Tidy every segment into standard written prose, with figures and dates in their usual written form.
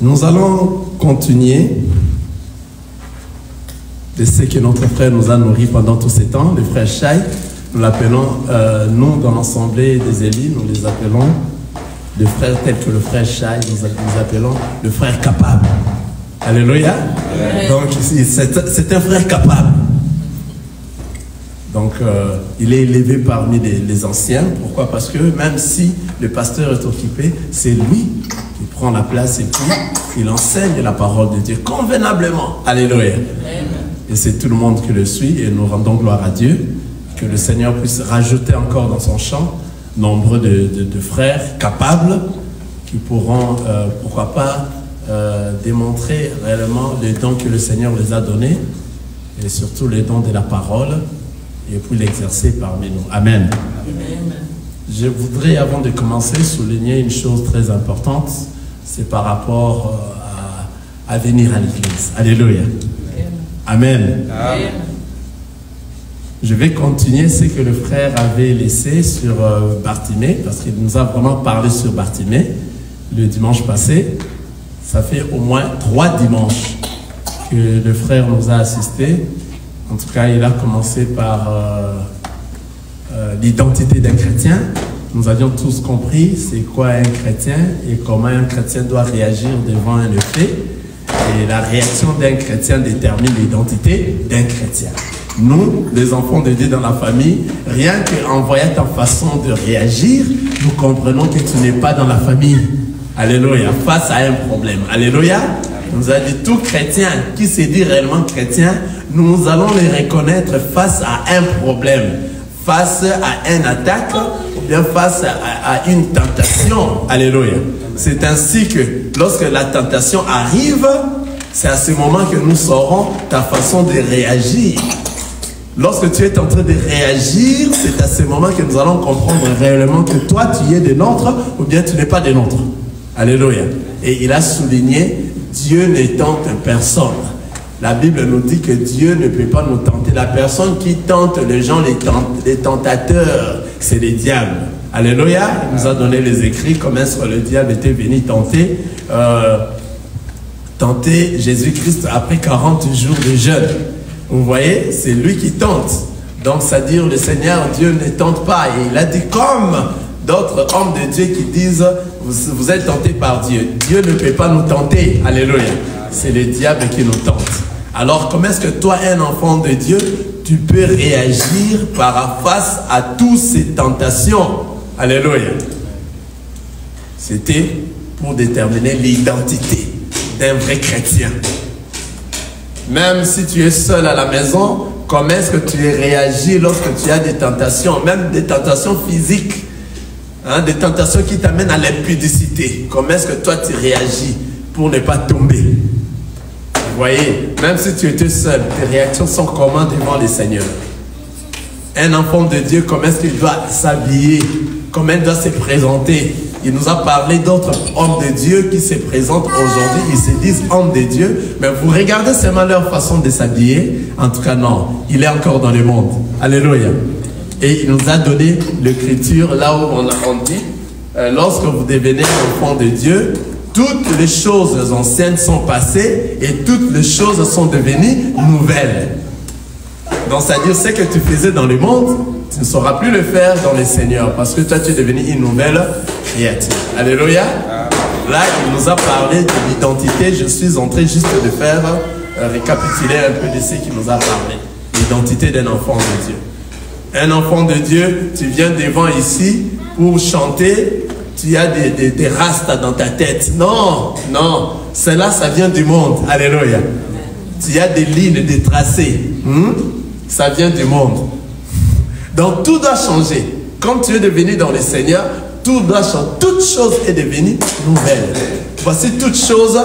Nous allons continuer de ce que notre frère nous a nourri pendant tous ces temps, le frère Chai. Nous l'appelons, nous dans l'assemblée des élus, nous les appelons le frère tel que le frère Chai, nous appelons le frère capable. Alléluia. Ouais. Donc c'est un frère capable. Donc il est élevé parmi les anciens. Pourquoi? Parce que même si le pasteur est occupé, c'est lui qui prend la place et puis il enseigne la parole de Dieu convenablement. Alléluia. Et c'est tout le monde qui le suit et nous rendons gloire à Dieu. Que le Seigneur puisse rajouter encore dans son champ nombre de frères capables qui pourront, pourquoi pas, démontrer réellement les dons que le Seigneur les a donnés et surtout les dons de la parole et puis l'exercer parmi nous. Amen. Amen. Je voudrais, avant de commencer, souligner une chose très importante, c'est par rapport à venir à l'église. Alléluia. Amen. Amen. Je vais continuer ce que le frère avait laissé sur Bartimée, parce qu'il nous a vraiment parlé sur Bartimée le dimanche passé. Ça fait au moins 3 dimanches que le frère nous a assistés. En tout cas, il a commencé par l'identité d'un chrétien. Nous avions tous compris c'est quoi un chrétien et comment un chrétien doit réagir devant un fait. Et la réaction d'un chrétien détermine l'identité d'un chrétien. Nous, les enfants de Dieu dans la famille, rien qu'en voyant ta façon de réagir, nous comprenons que tu n'es pas dans la famille. Alléluia. Face à un problème. Alléluia. Nous a dit tout chrétien qui se dit réellement chrétien, nous allons les reconnaître face à un problème, face à une attaque ou bien face à une tentation. Alléluia. C'est ainsi que lorsque la tentation arrive, c'est à ce moment que nous saurons ta façon de réagir. Lorsque tu es en train de réagir, c'est à ce moment que nous allons comprendre réellement que toi tu es des nôtres ou bien tu n'es pas des nôtres. Alléluia. Et il a souligné, Dieu ne tente personne. La Bible nous dit que Dieu ne peut pas nous tenter. La personne qui tente les gens, les tentateurs, c'est les diables. Alléluia. Il nous a donné les écrits, comment est-ce que le diable était venu tenter Jésus-Christ après 40 jours de jeûne. Vous voyez, c'est lui qui tente. Donc, c'est-à-dire le Seigneur, Dieu ne tente pas. Et il a dit comme d'autres hommes de Dieu qui disent, vous êtes tentés par Dieu. Dieu ne peut pas nous tenter. Alléluia. C'est le diable qui nous tente. Alors, comment est-ce que toi, un enfant de Dieu, tu peux réagir face à toutes ces tentations? Alléluia. C'était pour déterminer l'identité d'un vrai chrétien. Même si tu es seul à la maison, comment est-ce que tu réagis lorsque tu as des tentations, même des tentations physiques, hein, des tentations qui t'amènent à l'impudicité. Comment est-ce que toi tu réagis pour ne pas tomber? Vous voyez, même si tu étais seul, tes réactions sont comment devant le Seigneur? Un enfant de Dieu, comment est-ce qu'il doit s'habiller? Comment il doit se présenter? Il nous a parlé d'autres hommes de Dieu qui se présentent aujourd'hui. Ils se disent hommes de Dieu. Mais vous regardez seulement leur façon de s'habiller. En tout cas, non. Il est encore dans le monde. Alléluia. Et il nous a donné l'écriture là où on dit lorsque vous devenez enfant de Dieu, toutes les choses anciennes sont passées et toutes les choses sont devenues nouvelles. Donc, c'est-à-dire ce que tu faisais dans le monde, tu ne sauras plus le faire dans le Seigneur parce que toi, tu es devenu une nouvelle créature. Alléluia. Là, il nous a parlé de l'identité. Je suis en train juste de faire récapituler un peu de ce qu'il nous a parlé. L'identité d'un enfant de Dieu. Un enfant de Dieu, tu viens devant ici pour chanter, tu as des rastas dans ta tête. Non, non, cela, ça vient du monde. Alléluia. Tu as des lignes, des tracés. Ça vient du monde. Donc tout doit changer. Comme tu es devenu dans le Seigneur, tout doit changer. Toute chose est devenue nouvelle. Voici toutes choses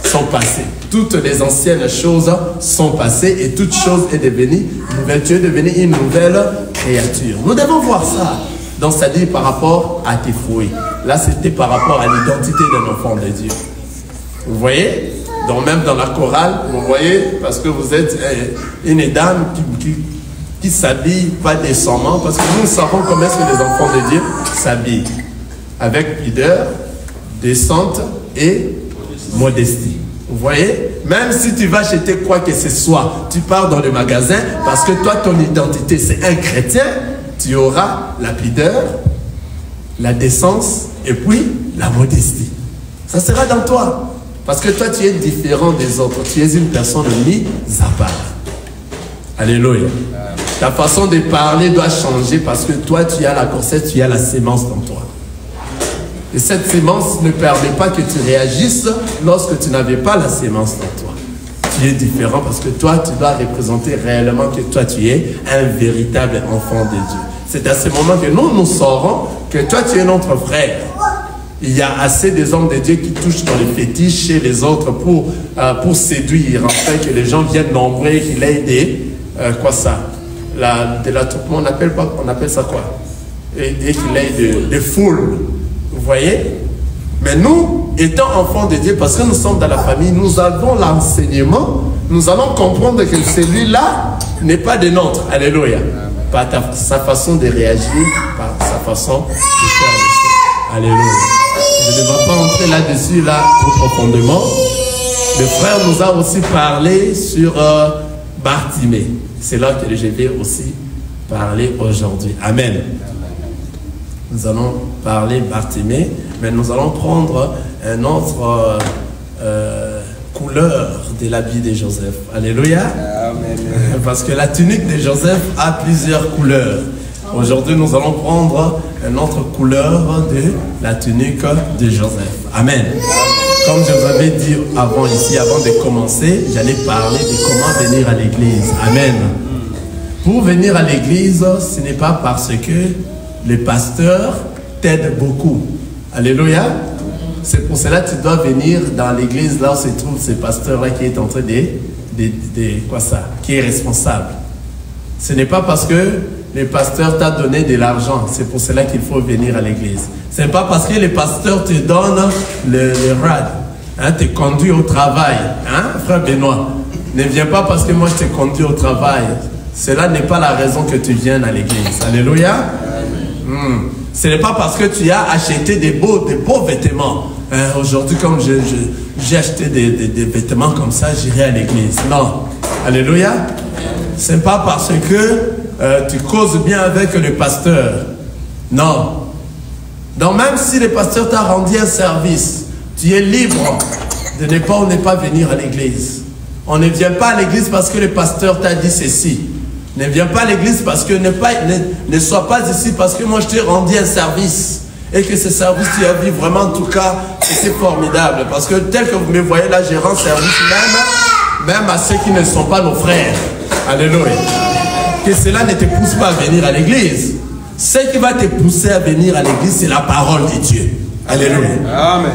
sont passées. Toutes les anciennes choses sont passées et toute chose est devenue nouvelle. Tu es devenu une nouvelle créature. Nous devons voir ça. Donc ça dit par rapport à tes fruits. Là c'était par rapport à l'identité d'un enfant de Dieu. Vous voyez? Donc même dans la chorale, vous voyez, parce que vous êtes une dame qui s'habille pas décemment, parce que nous savons comment est-ce que les enfants de Dieu s'habillent. Avec pudeur, décente et modestie. Vous voyez? Même si tu vas acheter quoi que ce soit, tu pars dans le magasin, parce que toi, ton identité, c'est un chrétien, tu auras la pudeur, la décence, et puis la modestie. Ça sera dans toi. Parce que toi, tu es différent des autres. Tu es une personne mise à part. Alléluia. Ta façon de parler doit changer parce que toi, tu as la grossesse, tu as la sémence dans toi. Et cette sémence ne permet pas que tu réagisses lorsque tu n'avais pas la sémence dans toi. Tu es différent parce que toi, tu dois représenter réellement que toi, tu es un véritable enfant de Dieu. C'est à ce moment que nous saurons que toi, tu es notre frère. Il y a assez des hommes de Dieu qui touchent dans les fétiches chez les autres pour séduire, afin que les gens viennent nombreux, qu'il ait des... quoi ça? De l'attroupement, on appelle ça quoi? Et qu'il ait des foules. Vous voyez? Mais nous, étant enfants de Dieu, parce que nous sommes dans la famille, nous avons l'enseignement, nous allons comprendre que celui-là n'est pas des nôtres. Alléluia. Par sa façon de réagir, par sa façon de faire les choses. Alléluia. Je ne vais pas entrer là-dessus, là, trop profondément. Le frère nous a aussi parlé sur Bartimée. C'est là que je vais aussi parler aujourd'hui. Amen. Nous allons parler Bartimée, mais nous allons prendre une autre couleur de l'habit de Joseph. Alléluia. Amen. Parce que la tunique de Joseph a plusieurs couleurs. Aujourd'hui, nous allons prendre une autre couleur de la tunique de Joseph. Amen. Comme je vous avais dit avant ici, avant de commencer, j'allais parler de comment venir à l'église. Amen. Pour venir à l'église, ce n'est pas parce que le pasteur t'aide beaucoup. Alléluia. C'est pour cela que tu dois venir dans l'église là où se trouve ce pasteur-là qui est en train quoi ça, qui est responsable. Ce n'est pas parce que le pasteur t'a donné de l'argent, c'est pour cela qu'il faut venir à l'église. Ce n'est pas parce que le pasteur te donne le rad, hein, te conduit au travail. Hein, frère Benoît, ne viens pas parce que moi je te conduis au travail. Cela n'est pas la raison que tu viennes à l'église. Alléluia. Ce n'est pas parce que tu as acheté des beaux vêtements. Hein, aujourd'hui, comme j'ai acheté des vêtements comme ça, j'irai à l'église. Non. Alléluia. Ce n'est pas parce que tu causes bien avec le pasteur. Non. Donc même si le pasteur t'a rendu un service, tu es libre de ne pas ou ne pas venir à l'église. On ne vient pas à l'église parce que le pasteur t'a dit ceci. Ne viens pas à l'église parce que ne sois pas ici parce que moi je t'ai rendu un service. Et que ce service tu as vu vraiment en tout cas, c'était formidable. Parce que tel que vous me voyez là, je rends service même à ceux qui ne sont pas nos frères. Alléluia. Que cela ne te pousse pas à venir à l'église. Ce qui va te pousser à venir à l'église, c'est la parole de Dieu. Alléluia.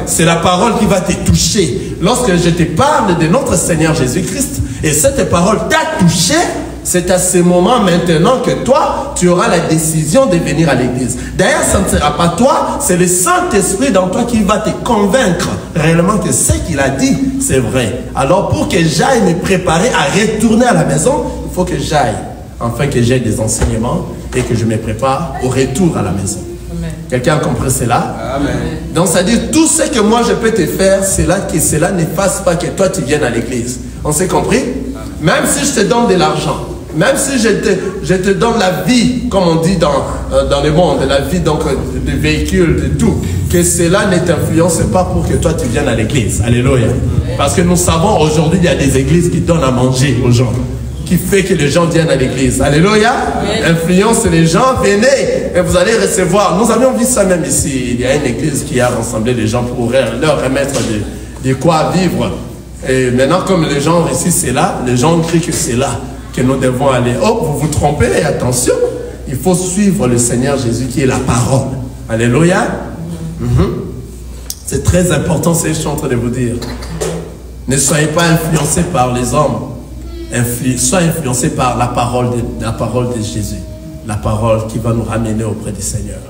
C'est la parole qui va te toucher. Lorsque je te parle de notre Seigneur Jésus-Christ, et cette parole t'a touché, c'est à ce moment maintenant que toi, tu auras la décision de venir à l'église. D'ailleurs, ça ne sera pas toi, c'est le Saint-Esprit dans toi qui va te convaincre réellement que ce qu'il a dit, c'est vrai. Alors, pour que j'aille me préparer à retourner à la maison, il faut que j'aille, afin que j'aie des enseignements et que je me prépare au retour à la maison. Quelqu'un a compris cela? Amen. Donc, c'est-à-dire, tout ce que moi je peux te faire, c'est là que cela ne fasse pas que toi tu viennes à l'église. On s'est compris? Amen. Même si je te donne de l'argent, même si je te donne la vie, comme on dit dans le monde, la vie donc de véhicules, de tout, que cela ne t'influence pas pour que toi tu viennes à l'église. Alléluia. Parce que nous savons aujourd'hui, il y a des églises qui donnent à manger aux gens, qui fait que les gens viennent à l'église. Alléluia. Influence les gens, venez et vous allez recevoir. Nous avions vu ça même ici. Il y a une église qui a rassemblé les gens pour leur remettre de quoi vivre. Et maintenant, comme les gens ici, c'est là, les gens crient que c'est là que nous devons aller. Oh, vous vous trompez, et attention, il faut suivre le Seigneur Jésus qui est la parole. Alléluia. C'est très important, c'est ce que je suis en train de vous dire. Ne soyez pas influencés par les hommes. Soyez influencés par la parole de Jésus. La parole qui va nous ramener auprès du Seigneur.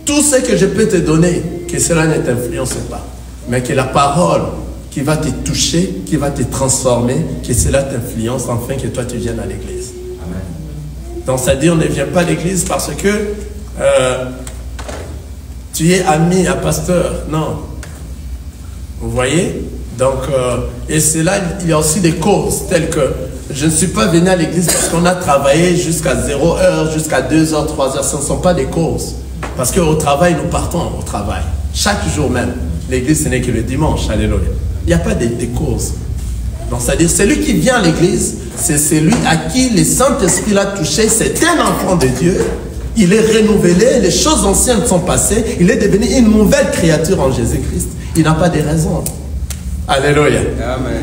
Tout ce que je peux te donner, que cela ne t'influence pas. Mais que la parole qui va te toucher, qui va te transformer, que cela t'influence afin que toi tu viennes à l'église. Donc c'est-à-dire on ne vient pas à l'église parce que tu es ami à pasteur. Non. Vous voyez? Donc, et c'est là, il y a aussi des causes telles que je ne suis pas venu à l'église parce qu'on a travaillé jusqu'à 0 heure, jusqu'à 2 heures, 3 heures. Ce ne sont pas des causes. Parce qu'au travail, nous partons au travail. Chaque jour même. L'église, ce n'est que le dimanche. Alléluia. Il n'y a pas des causes. Donc, c'est-à-dire, celui qui vient à l'église, c'est celui à qui le Saint-Esprit l'a touché. C'est un enfant de Dieu. Il est renouvelé. Les choses anciennes sont passées. Il est devenu une nouvelle créature en Jésus-Christ. Il n'a pas de raison. Alléluia. Amen.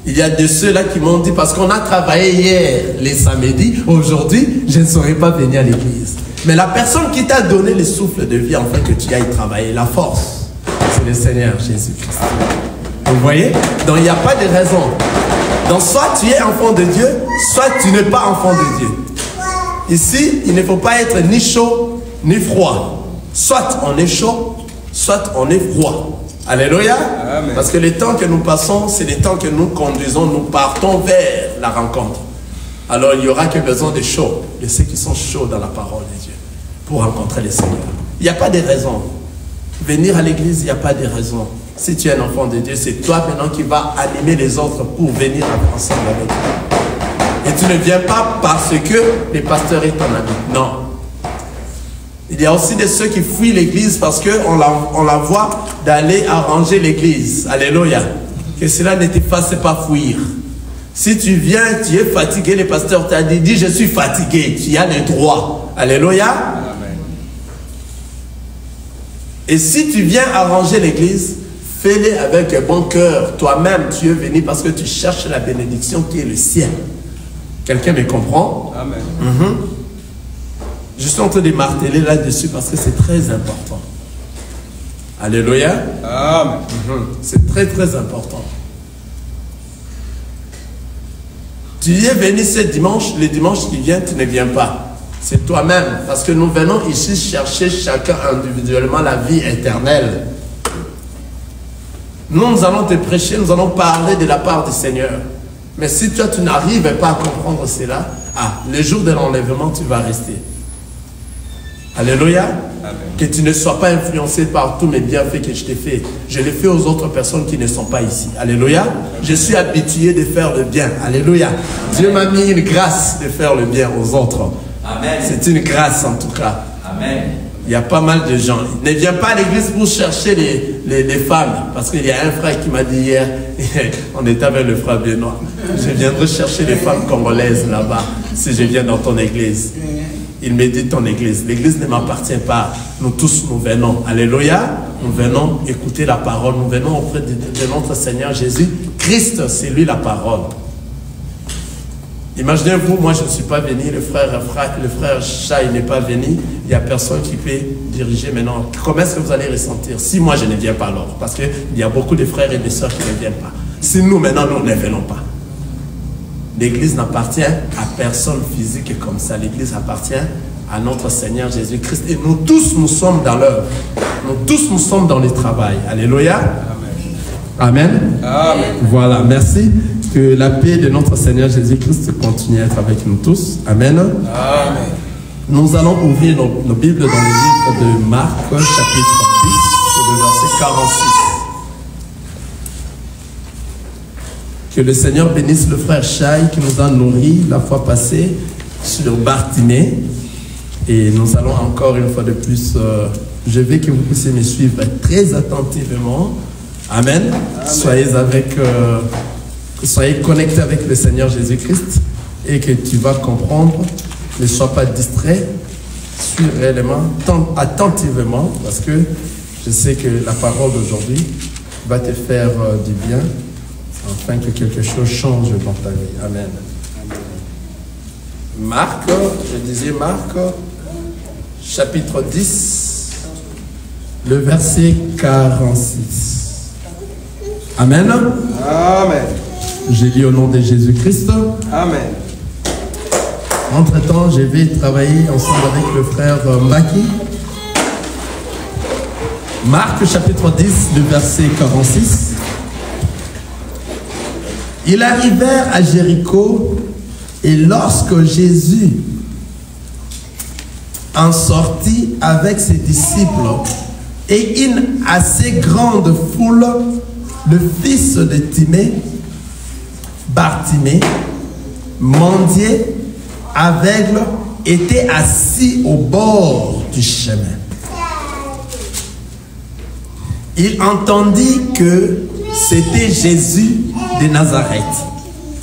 Il y a de ceux-là qui m'ont dit, parce qu'on a travaillé hier les samedis, aujourd'hui, je ne saurais pas venir à l'église. Mais la personne qui t'a donné le souffle de vie, en fait, que tu ailles travailler, la force, c'est le Seigneur Jésus-Christ. Vous voyez? Donc, il n'y a pas de raison. Donc, soit tu es enfant de Dieu, soit tu n'es pas enfant de Dieu. Ici, il ne faut pas être ni chaud, ni froid. Soit on est chaud, soit on est froid. Alléluia. Amen. Parce que les temps que nous passons, c'est les temps que nous conduisons, nous partons vers la rencontre. Alors il n'y aura que besoin de chaud, de ceux qui sont chauds dans la parole de Dieu, pour rencontrer le Seigneur. Il n'y a pas de raison. Venir à l'église, il n'y a pas de raison. Si tu es un enfant de Dieu, c'est toi maintenant qui vas animer les autres pour venir ensemble avec toi. Et tu ne viens pas parce que le pasteur est ton ami. Non. Il y a aussi de ceux qui fuient l'église parce qu'on la voit d'aller arranger l'église. Alléluia. Que cela ne te fasse pas fuir. Si tu viens, tu es fatigué, le pasteur t'a dit, je suis fatigué. Tu as le droit. Alléluia. Amen. Et si tu viens arranger l'église, fais-le avec un bon cœur. Toi-même, tu es venu parce que tu cherches la bénédiction qui est le ciel. Quelqu'un me comprend? Amen. Je suis en train de marteler là-dessus parce que c'est très important. Alléluia. Amen. C'est très très important. Tu es venu ce dimanche, le dimanche qui vient, tu ne viens pas. C'est toi-même. Parce que nous venons ici chercher chacun individuellement la vie éternelle. Nous allons te prêcher, nous allons parler de la part du Seigneur. Mais si toi, tu n'arrives pas à comprendre cela, le jour de l'enlèvement, tu vas rester. Alléluia. Amen. Que tu ne sois pas influencé par tous mes bienfaits que je t'ai fait. Je les fais aux autres personnes qui ne sont pas ici. Alléluia. Je suis habitué de faire le bien. Alléluia. Dieu m'a mis une grâce de faire le bien aux autres. Amen. C'est une grâce en tout cas. Amen. Il y a pas mal de gens. Ne viens pas à l'église pour chercher les femmes. Parce qu'il y a un frère qui m'a dit hier, on était avec le frère Benoît. Je viendrai chercher les femmes congolaises là-bas si je viens dans ton église. Il me dit ton église. L'église ne m'appartient pas. Nous tous, nous venons. Alléluia. Nous venons écouter la parole. Nous venons auprès de notre Seigneur Jésus. Christ, c'est lui la parole. Imaginez-vous, moi je ne suis pas venu, le frère Chat, il n'est pas venu. Il n'y a personne qui peut diriger maintenant. Comment est-ce que vous allez ressentir si moi je ne viens pas alors? Parce qu'il y a beaucoup de frères et de sœurs qui ne viennent pas. Si nous maintenant, nous ne venons pas. L'église n'appartient à personne physique comme ça. L'église appartient à notre Seigneur Jésus-Christ. Et nous tous, nous sommes dans l'œuvre. Nous tous, nous sommes dans le travail. Alléluia. Amen. Amen. Voilà, merci. Que la paix de notre Seigneur Jésus-Christ continue à être avec nous tous. Amen. Amen. Nous allons ouvrir nos Bibles dans le livre de Marc, chapitre 10, le verset 46. Que le Seigneur bénisse le frère Chai qui nous a nourris la fois passée sur Bartimée. Et nous allons encore une fois de plus, je veux que vous puissiez me suivre très attentivement. Amen. Amen. Soyez connectés avec le Seigneur Jésus-Christ et que tu vas comprendre. Ne sois pas distrait. Suis réellement, attentivement, parce que je sais que la parole d'aujourd'hui va te faire du bien, afin que quelque chose change dans ta vie. Amen. Marc, je disais Marc, chapitre 10, le verset 46. Amen. Amen. J'ai dit au nom de Jésus-Christ. Amen. Entre-temps, je vais travailler ensemble avec le frère Mbaki. Marc, chapitre 10, le verset 46. Ils arrivèrent à Jéricho, et lorsque Jésus en sortit avec ses disciples, et une assez grande foule, le fils de Timée, Bartimée, mendier, aveugle, était assis au bord du chemin. Il entendit que c'était Jésus de Nazareth.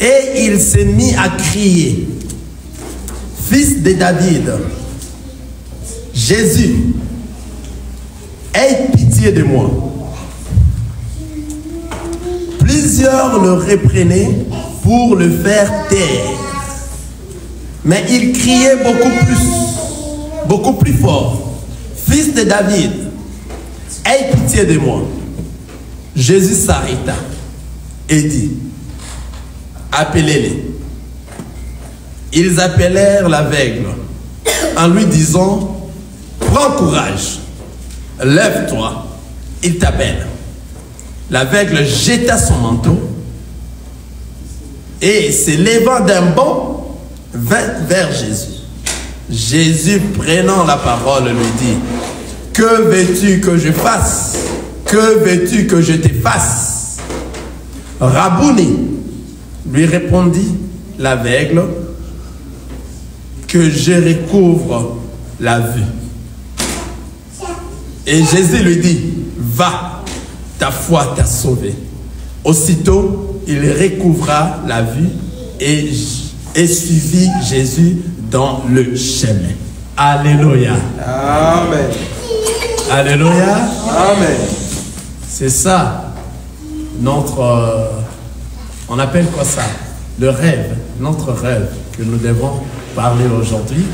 Et il s'est mis à crier, « Fils de David, Jésus, aie pitié de moi. » Plusieurs le reprenaient pour le faire taire. Mais il criait beaucoup plus fort, « Fils de David, aie pitié de moi. » Jésus s'arrêta et dit, « Appelez-les. » Ils appelèrent l'aveugle en lui disant, « Prends courage, lève-toi, il t'appelle. » L'aveugle jeta son manteau et, s'élevant d'un bond, vint vers Jésus. Jésus, prenant la parole, lui dit, « Que veux-tu que je fasse? Que veux-tu que je te fasse? » Rabouni, lui répondit l'aveugle, « Que je recouvre la vue. » Et Jésus lui dit, « Va, ta foi t'a sauvé. » Aussitôt, il recouvra la vue et suivit Jésus dans le chemin. Alléluia. Amen. Alléluia. Amen. C'est ça, notre... on appelle quoi ça? Le rêve, notre rêve que nous devons parler aujourd'hui.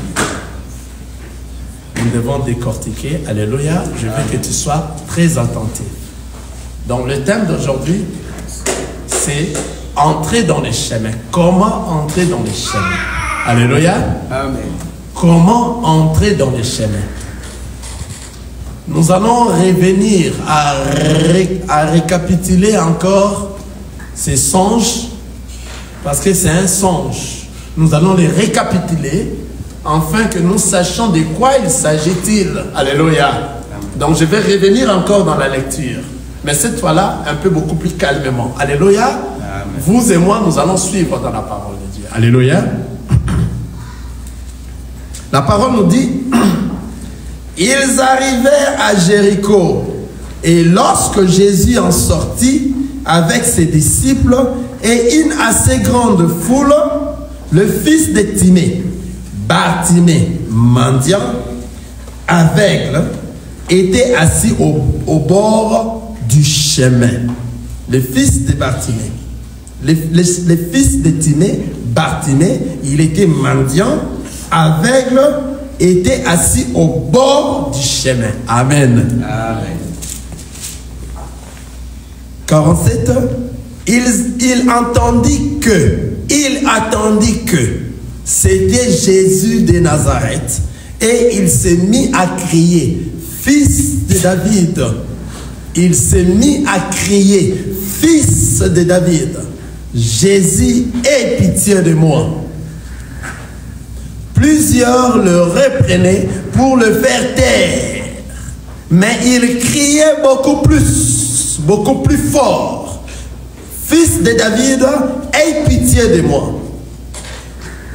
Nous devons décortiquer. Alléluia. Je veux que tu sois très attentif. Donc le thème d'aujourd'hui, c'est entrer dans les chemins. Comment entrer dans les chemins? Alléluia. Amen. Comment entrer dans les chemins? Nous allons revenir à récapituler encore ces songes, parce que c'est un songe. Nous allons les récapituler afin que nous sachions de quoi il s'agit-il. Alléluia. Donc je vais revenir encore dans la lecture, mais cette fois-là un peu beaucoup plus calmement. Alléluia. Amen. Vous et moi, nous allons suivre dans la parole de Dieu. Alléluia. La parole nous dit, ils arrivèrent à Jéricho, et lorsque Jésus en sortit avec ses disciples et une assez grande foule, le fils de Timée, Bartimée, mendiant, aveugle, était assis au bord du chemin. Le fils de Bartimée. Le fils de Timée, Bartimée, il était mendiant, aveugle, était assis au bord du chemin. Amen. Amen. 47. Il attendit que c'était Jésus de Nazareth, et il s'est mis à crier, Fils de David. Il s'est mis à crier, Fils de David, Jésus, aie pitié de moi. Plusieurs le reprenaient pour le faire taire, mais il criait beaucoup plus fort. Fils de David, aie pitié de moi.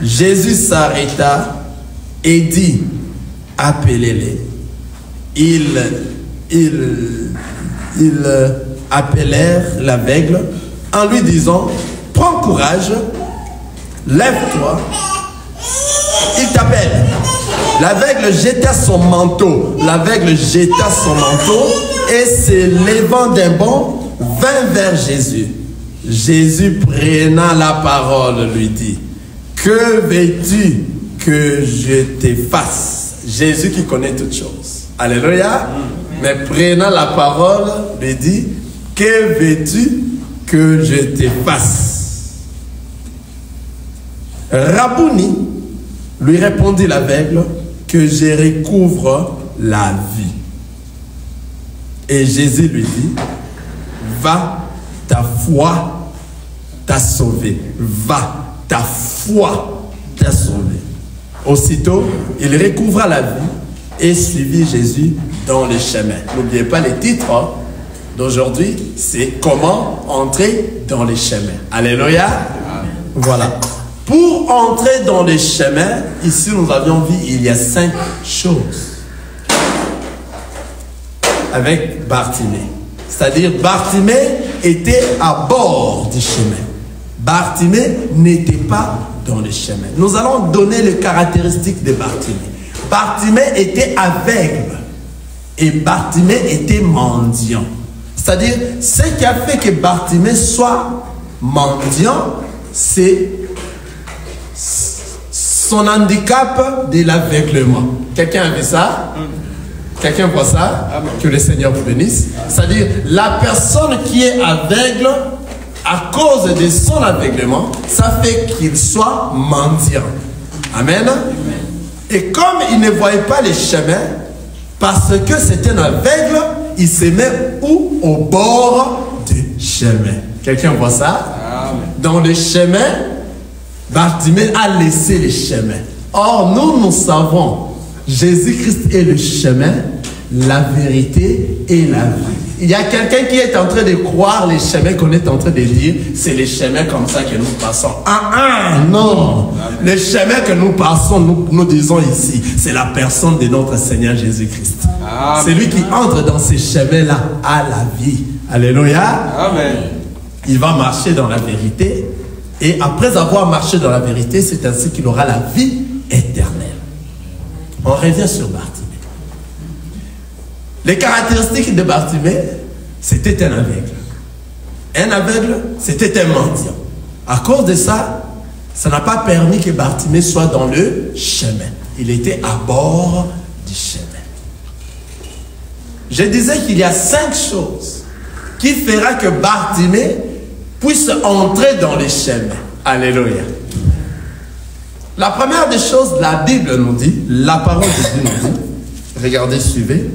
Jésus s'arrêta et dit, appelez-les. Ils appelèrent l'aveugle en lui disant, prends courage, lève-toi, il t'appelle. L'aveugle jeta son manteau. L'aveugle jeta son manteau et s'élevant d'un bond, vint vers Jésus. Jésus prenant la parole lui dit, que veux-tu que je te fasse? Jésus qui connaît toutes choses. Alléluia. Mais prenant la parole lui dit, que veux-tu que je te fasse? Rabouni, lui répondit l'aveugle, que je recouvre la vie. Et Jésus lui dit, va, ta foi t'a sauvé. Va, ta foi t'a sauvé. Aussitôt, il recouvra la vie et suivi Jésus dans les chemins. N'oubliez pas les titres d'aujourd'hui, c'est comment entrer dans les chemins. Alléluia. Amen. Voilà. Pour entrer dans les chemins, ici nous avions vu, il y a 5 choses avec Bartimée. C'est-à-dire, Bartimée était à bord du chemin. Bartimée n'était pas dans les chemins. Nous allons donner les caractéristiques de Bartimée. Bartimée était aveugle et Bartimée était mendiant. C'est-à-dire, ce qui a fait que Bartimée soit mendiant, c'est son handicap de l'aveuglement. Quelqu'un a vu ça? Quelqu'un voit ça? Que le Seigneur vous bénisse. C'est-à-dire, la personne qui est aveugle, à cause de son aveuglement, ça fait qu'il soit mendiant. Amen. Et comme il ne voyait pas les chemins, parce que c'était un aveugle, il se met où? Au bord du chemin. Quelqu'un voit ça? Amen. Dans le chemin, Bartimée a laissé les chemins. Or, nous savons, Jésus-Christ est le chemin, la vérité et la vie. Il y a quelqu'un qui est en train de croire les chemins qu'on est en train de lire, c'est les chemins comme ça que nous passons. Non. Les chemins que nous passons, nous disons ici, c'est la personne de notre Seigneur Jésus-Christ. C'est lui qui entre dans ces chemins-là à la vie. Alléluia. Amen. Il va marcher dans la vérité. Et après avoir marché dans la vérité, c'est ainsi qu'il aura la vie éternelle. On revient sur Bartimée. Les caractéristiques de Bartimée, c'était un aveugle. Un aveugle, c'était un mendiant. À cause de ça, ça n'a pas permis que Bartimée soit dans le chemin. Il était à bord du chemin. Je disais qu'il y a 5 choses qui fera que Bartimée puisse entrer dans les chemins. Alléluia. La première des choses, la Bible nous dit, la parole de Dieu nous dit, regardez, suivez.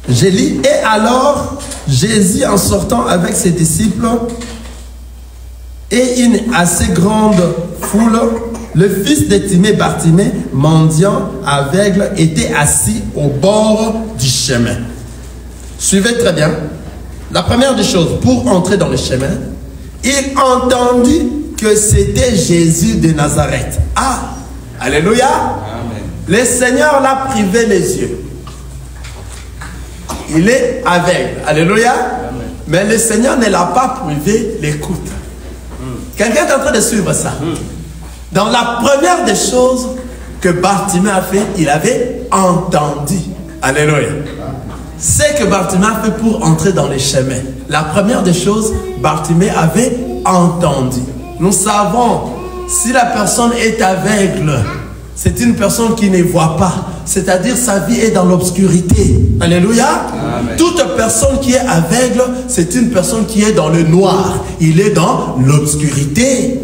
Je lis, et alors Jésus en sortant avec ses disciples et une assez grande foule, le fils de Timée, Bartimée, mendiant, aveugle, était assis au bord du chemin. Suivez très bien. La première des choses, pour entrer dans le chemin, il entendit que c'était Jésus de Nazareth. Ah, alléluia. Amen. Le Seigneur l'a privé les yeux. Il est aveugle. Alléluia. Amen. Mais le Seigneur ne l'a pas privé l'écoute. Quelqu'un est en train de suivre ça. Dans la première des choses que Bartimée a fait, il avait entendu. Alléluia. C'est que Bartimée a fait pour entrer dans les chemins. La première des choses, Bartimée avait entendu. Nous savons, si la personne est aveugle, c'est une personne qui ne voit pas. C'est-à-dire sa vie est dans l'obscurité. Alléluia. Amen. Toute personne qui est aveugle, c'est une personne qui est dans le noir. Il est dans l'obscurité.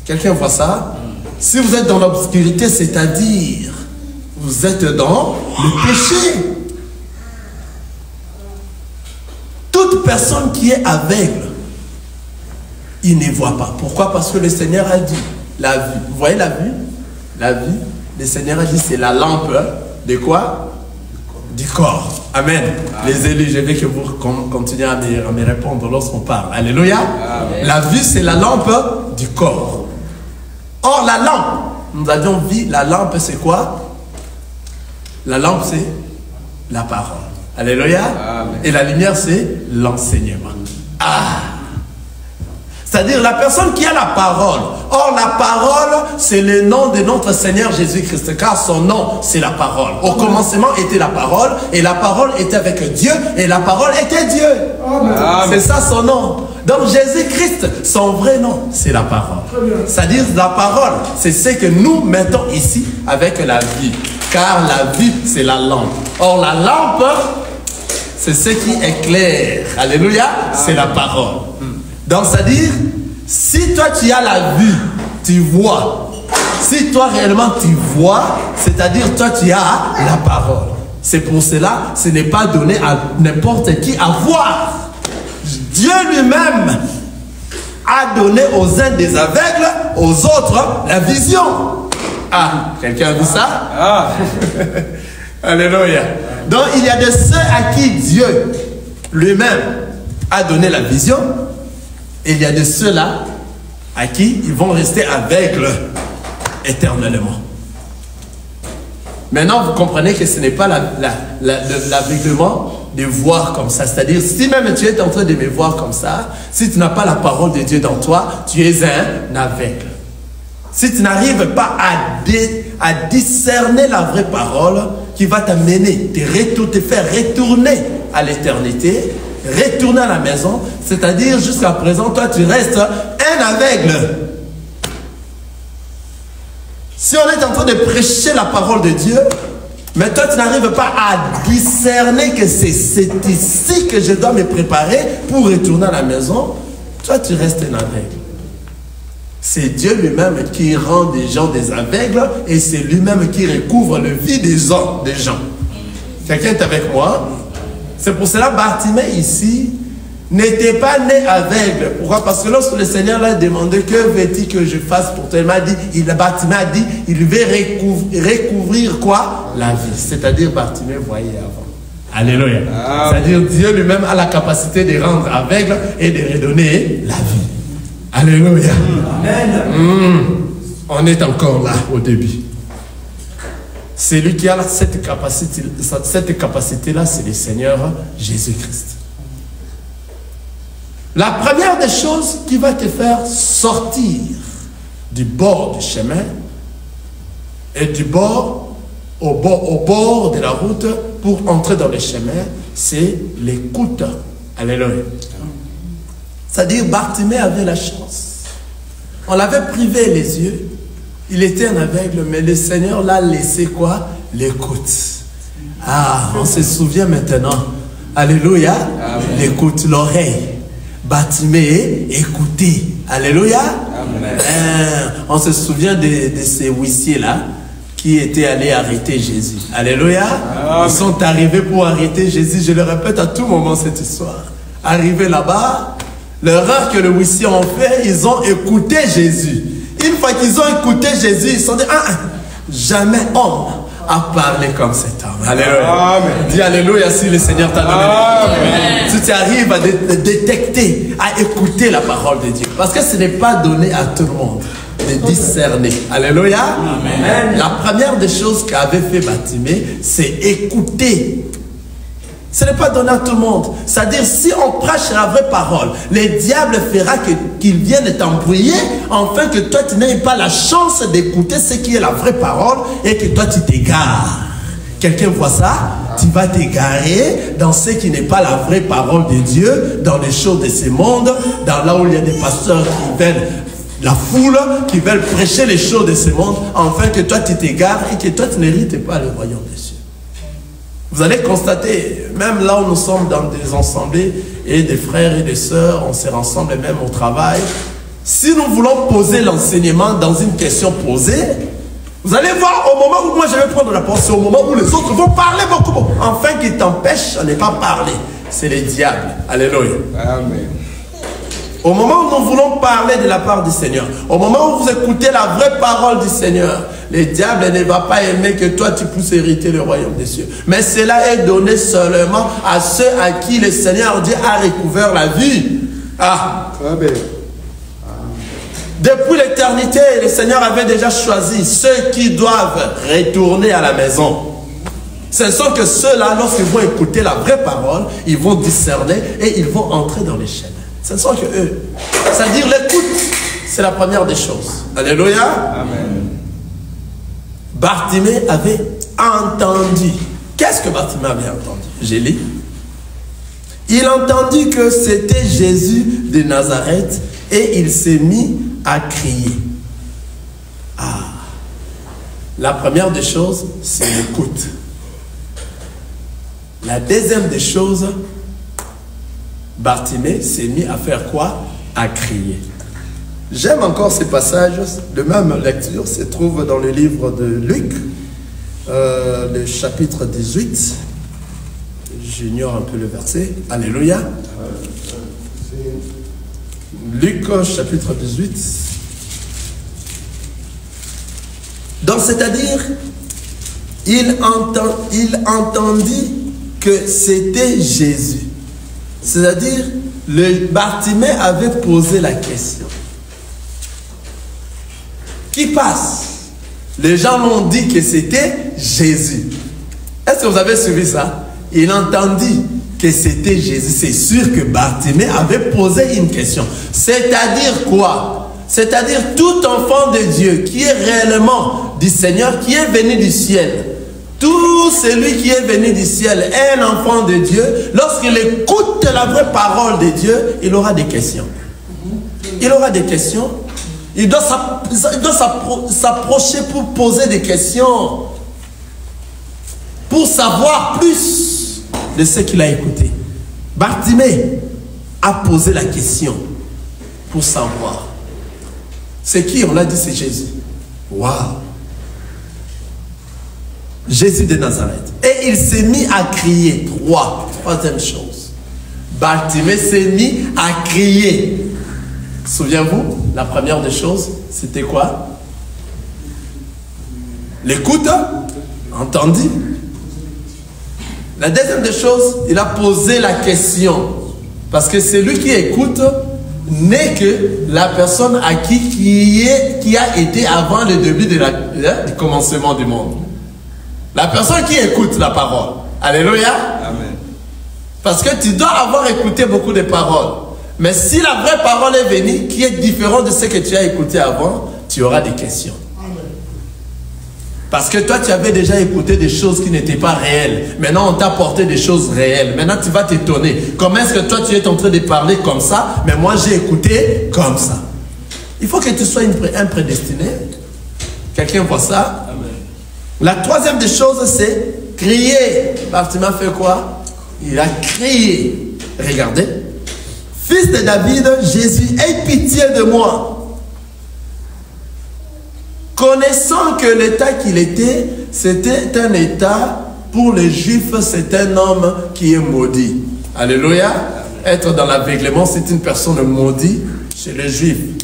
Quelqu'un voit ça? Si vous êtes dans l'obscurité, c'est-à-dire vous êtes dans le péché. Toute personne qui est aveugle, il ne voit pas. Pourquoi? Parce que le Seigneur a dit, la vue. Vous voyez la vue? La vue, le Seigneur a dit, c'est la lampe de quoi? Du corps. Amen. Amen. Les élus, je veux que vous continuez à me répondre lorsqu'on parle. Alléluia. Amen. La vue, c'est la lampe du corps. Or, la lampe, nous avions vu, la lampe, c'est quoi? La lampe, c'est la parole. Alléluia. Amen. Et la lumière, c'est l'enseignement. Ah! C'est-à-dire la personne qui a la parole. Or, la parole, c'est le nom de notre Seigneur Jésus-Christ. Car son nom, c'est la parole. Au commencement était la parole. Et la parole était avec Dieu. Et la parole était Dieu. C'est ça son nom. Donc, Jésus-Christ, son vrai nom, c'est la parole. C'est-à-dire la parole, c'est ce que nous mettons ici avec la vie. Car la vie, c'est la lampe. Or, la lampe, c'est ce qui éclaire. Alléluia, c'est la parole. Donc, c'est-à-dire, si toi tu as la vue, tu vois. Si toi réellement tu vois, c'est-à-dire toi tu as la parole. C'est pour cela, ce n'est pas donné à n'importe qui à voir. Dieu lui-même a donné aux uns des aveugles, aux autres la vision. Ah, quelqu'un a vu ça? Ah. Alléluia. Donc il y a de ceux à qui Dieu lui-même a donné la vision, et il y a de ceux-là à qui ils vont rester aveugles éternellement. Maintenant, vous comprenez que ce n'est pas l'aveuglement de voir comme ça. C'est-à-dire, si même tu es en train de me voir comme ça, si tu n'as pas la parole de Dieu dans toi, tu es un aveugle. Si tu n'arrives pas à discerner la vraie parole qui va t'amener, te faire retourner à l'éternité, retourner à la maison, c'est-à-dire jusqu'à présent, toi tu restes un aveugle. Si on est en train de prêcher la parole de Dieu, mais toi tu n'arrives pas à discerner que c'est ici que je dois me préparer pour retourner à la maison, toi tu restes un aveugle. C'est Dieu lui-même qui rend des gens des aveugles et c'est lui-même qui recouvre le vide des gens. Quelqu'un est avec moi? C'est pour cela Bartimée ici n'était pas né aveugle. Pourquoi? Parce que lorsque le Seigneur l'a demandé que veux-tu que je fasse pour toi, Bartimée a dit il veut recouvrir quoi? La vie. C'est-à-dire Bartimée voyait avant. Alléluia. C'est-à-dire Dieu lui-même a la capacité de rendre aveugle et de redonner la vie. Alléluia. Amen. On est encore là au début. C'est lui qui a cette capacité-là, c'est le Seigneur Jésus-Christ. La première des choses qui va te faire sortir du bord du chemin et du bord au bord de la route pour entrer dans le chemin, c'est l'écoute. Alléluia. C'est-à-dire, Bartimée avait la chance. On l'avait privé les yeux. Il était un aveugle, mais le Seigneur l'a laissé quoi? L'écoute. Ah, on se souvient maintenant. Alléluia. L'écoute, l'oreille. Bartimée, écoutez. Alléluia. On se souvient de ces huissiers-là qui étaient allés arrêter Jésus. Alléluia. Ils sont arrivés pour arrêter Jésus. Je le répète à tout moment cette histoire. Arrivés là-bas, l'erreur que le huissier ont fait, ils ont écouté Jésus. Une fois qu'ils ont écouté Jésus, ils se sont dit, jamais homme a parlé comme cet homme. Alléluia. Amen. Dis Alléluia si le Seigneur t'a donné. Si tu arrives à détecter, à écouter la parole de Dieu. Parce que ce n'est pas donné à tout le monde de discerner. Alléluia. Amen. La première des choses qu'avait fait Bartimée, c'est écouter. Ce n'est pas donné à tout le monde. C'est-à-dire, si on prêche la vraie parole, le diable fera qu'il vienne t'embrouiller, afin que toi, tu n'aies pas la chance d'écouter ce qui est la vraie parole et que toi, tu t'égares. Quelqu'un voit ça? Tu vas t'égarer dans ce qui n'est pas la vraie parole de Dieu, dans les choses de ce monde, dans là où il y a des pasteurs qui veulent la foule, qui veulent prêcher les choses de ce monde, afin que toi, tu t'égares et que toi, tu n'hérites pas le royaume des cieux. Vous allez constater, même là où nous sommes dans des assemblées et des frères et des sœurs, on se rassemble même au travail. Si nous voulons poser l'enseignement dans une question posée, vous allez voir au moment où moi je vais prendre la parole, c'est au moment où les autres vont parler beaucoup, enfin qu'ils t'empêchent de ne pas parler. C'est le diable. Alléluia. Amen. Au moment où nous voulons parler de la part du Seigneur, au moment où vous écoutez la vraie parole du Seigneur, le diable ne va pas aimer que toi tu puisses hériter le royaume des cieux. Mais cela est donné seulement à ceux à qui le Seigneur Dieu a recouvert la vie. Ah. Amen. Depuis l'éternité, le Seigneur avait déjà choisi ceux qui doivent retourner à la maison. Ce sont que ceux-là, lorsqu'ils vont écouter la vraie parole, ils vont discerner et ils vont entrer dans les chemins. Ce ne sont que eux. C'est-à-dire l'écoute, c'est la première des choses. Alléluia. Amen. Bartimée avait entendu. Qu'est-ce que Bartimée avait entendu? J'ai lu. Il entendit que c'était Jésus de Nazareth et il s'est mis à crier. Ah. La première des choses, c'est l'écoute. La deuxième des choses, Bartimée s'est mis à faire quoi? À crier. J'aime encore ces passages. De même lecture se trouve dans le livre de Luc, le chapitre 18. J'ignore un peu le verset. Alléluia. Luc, chapitre 18. Donc, c'est-à-dire, il entendit que c'était Jésus. C'est-à-dire, le Bartimée avait posé la question. Qui passe? Les gens l'ont dit que c'était Jésus. Est-ce que vous avez suivi ça? Il entendit que c'était Jésus. C'est sûr que Bartimée avait posé une question. C'est-à-dire quoi? C'est-à-dire tout enfant de Dieu qui est réellement du Seigneur, qui est venu du ciel. Tout celui qui est venu du ciel est un enfant de Dieu. Lorsqu'il écoute la vraie parole de Dieu, il aura des questions. Il aura des questions. Il doit s'approcher pour poser des questions. Pour savoir plus de ce qu'il a écouté. Bartimée a posé la question pour savoir. C'est qui? On l'a dit, c'est Jésus. Waouh! Jésus de Nazareth. Et il s'est mis à crier. Troisième chose. Bartimée s'est mis à crier. Souviens-vous, la première des choses, c'était quoi? L'écoute, entendu. La deuxième des choses, il a posé la question. Parce que celui qui écoute n'est que la personne à qui a été avant le début du commencement du monde. La personne qui écoute la parole. Alléluia. Amen. Parce que tu dois avoir écouté beaucoup de paroles. Mais si la vraie parole est venue, qui est différente de ce que tu as écouté avant, tu auras des questions. Parce que toi, tu avais déjà écouté des choses qui n'étaient pas réelles. Maintenant, on t'a apporté des choses réelles. Maintenant, tu vas t'étonner. Comment est-ce que toi, tu es en train de parler comme ça, mais moi, j'ai écouté comme ça. Il faut que tu sois un prédestiné. Quelqu'un voit ça? Amen. La troisième des choses, c'est crier. Bartimée fait quoi? Il a crié. Regardez. Fils de David, Jésus, aie pitié de moi. Connaissant que l'état qu'il était, c'était un état, pour les Juifs, c'est un homme qui est maudit. Alléluia. Être dans l'aveuglement, c'est une personne maudite chez les Juifs.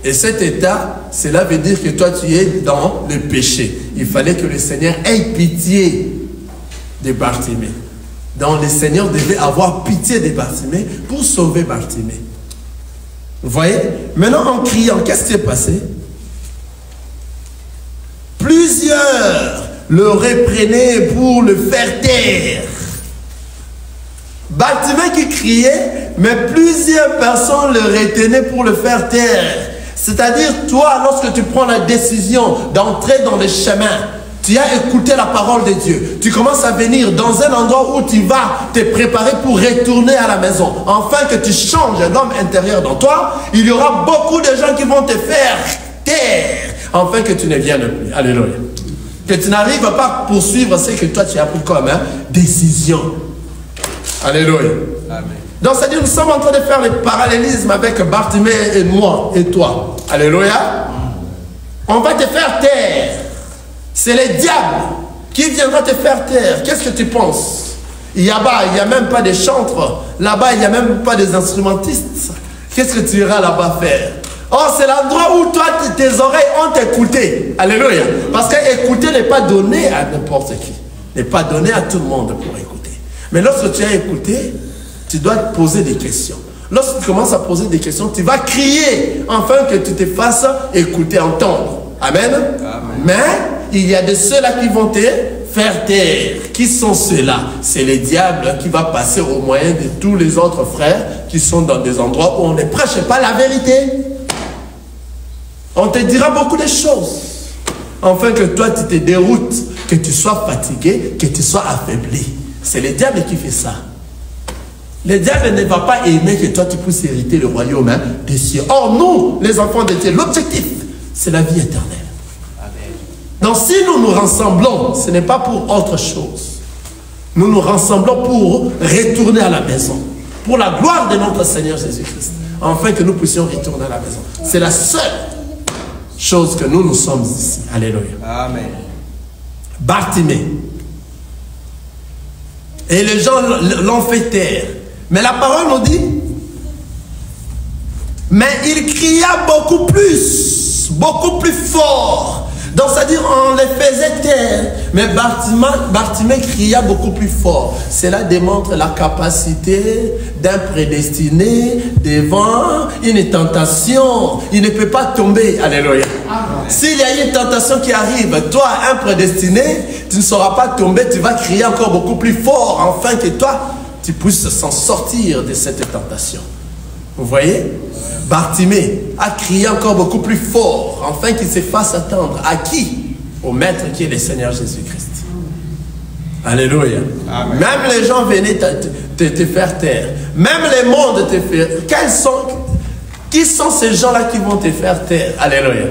Et cet état, cela veut dire que toi, tu es dans le péché. Il fallait que le Seigneur ait pitié de Bartimée. Donc le Seigneur devait avoir pitié de Bartimée pour sauver Bartimée. Vous voyez? Maintenant, en criant, qu'est-ce qui s'est passé? Plusieurs le reprenaient pour le faire taire. Bartimée qui criait, mais plusieurs personnes le retenaient pour le faire taire. C'est-à-dire, toi, lorsque tu prends la décision d'entrer dans le chemin, tu as écouté la parole de Dieu. Tu commences à venir dans un endroit où tu vas te préparer pour retourner à la maison. Enfin que tu changes l'homme intérieur dans toi, il y aura beaucoup de gens qui vont te faire taire. Enfin que tu ne viennes plus. Alléluia. Que tu n'arrives pas à poursuivre ce que toi tu as pris comme décision. Alléluia. Amen. Donc c'est-à-dire nous sommes en train de faire le parallélisme avec Bartimée et moi et toi. Alléluia. On va te faire taire. C'est le diable qui viendra te faire taire. Qu'est-ce que tu penses? Il n'y a même pas de chantres. Là-bas, il n'y a même pas des instrumentistes. Qu'est-ce que tu iras là-bas faire? Oh, c'est l'endroit où toi, tes oreilles ont écouté. Alléluia. Parce qu'écouter n'est pas donné à n'importe qui. N'est pas donné à tout le monde pour écouter. Mais lorsque tu as écouté, tu dois te poser des questions. Lorsque tu commences à poser des questions, tu vas crier afin que tu te fasses écouter, entendre. Amen. Amen. Mais il y a de ceux-là qui vont te faire taire. Qui sont ceux-là? C'est le diable qui va passer au moyen de tous les autres frères qui sont dans des endroits où on ne prêche pas la vérité. On te dira beaucoup de choses. Afin que toi, tu te déroutes, que tu sois fatigué, que tu sois affaibli. C'est le diable qui fait ça. Le diable ne va pas aimer que toi, tu puisses hériter le royaume des cieux. Or, nous, les enfants de Dieu, l'objectif, c'est la vie éternelle. Amen. Donc, si nous nous rassemblons, ce n'est pas pour autre chose. Nous nous rassemblons pour retourner à la maison. Pour la gloire de notre Seigneur Jésus-Christ. Afin que nous puissions retourner à la maison. C'est la seule chose que nous sommes ici. Alléluia. Amen. Bartimée. Et les gens l'ont fait taire. Mais la parole nous dit, mais il cria beaucoup plus fort, Donc, c'est-à-dire, on les faisait taire. Mais Bartimée cria beaucoup plus fort. Cela démontre la capacité d'un prédestiné devant une tentation. Il ne peut pas tomber. Alléluia. S'il y a une tentation qui arrive, toi, un prédestiné, tu ne sauras pas tomber. Tu vas crier encore beaucoup plus fort, afin que toi, tu puisses s'en sortir de cette tentation. Vous voyez? Bartimée a crié encore beaucoup plus fort, afin qu'il se fasse attendre. À qui? Au Maître qui est le Seigneur Jésus-Christ. Alléluia. Amen. Même les gens venaient te faire taire. Même les mondes te faire. Qui sont ces gens-là qui vont te faire taire? Alléluia.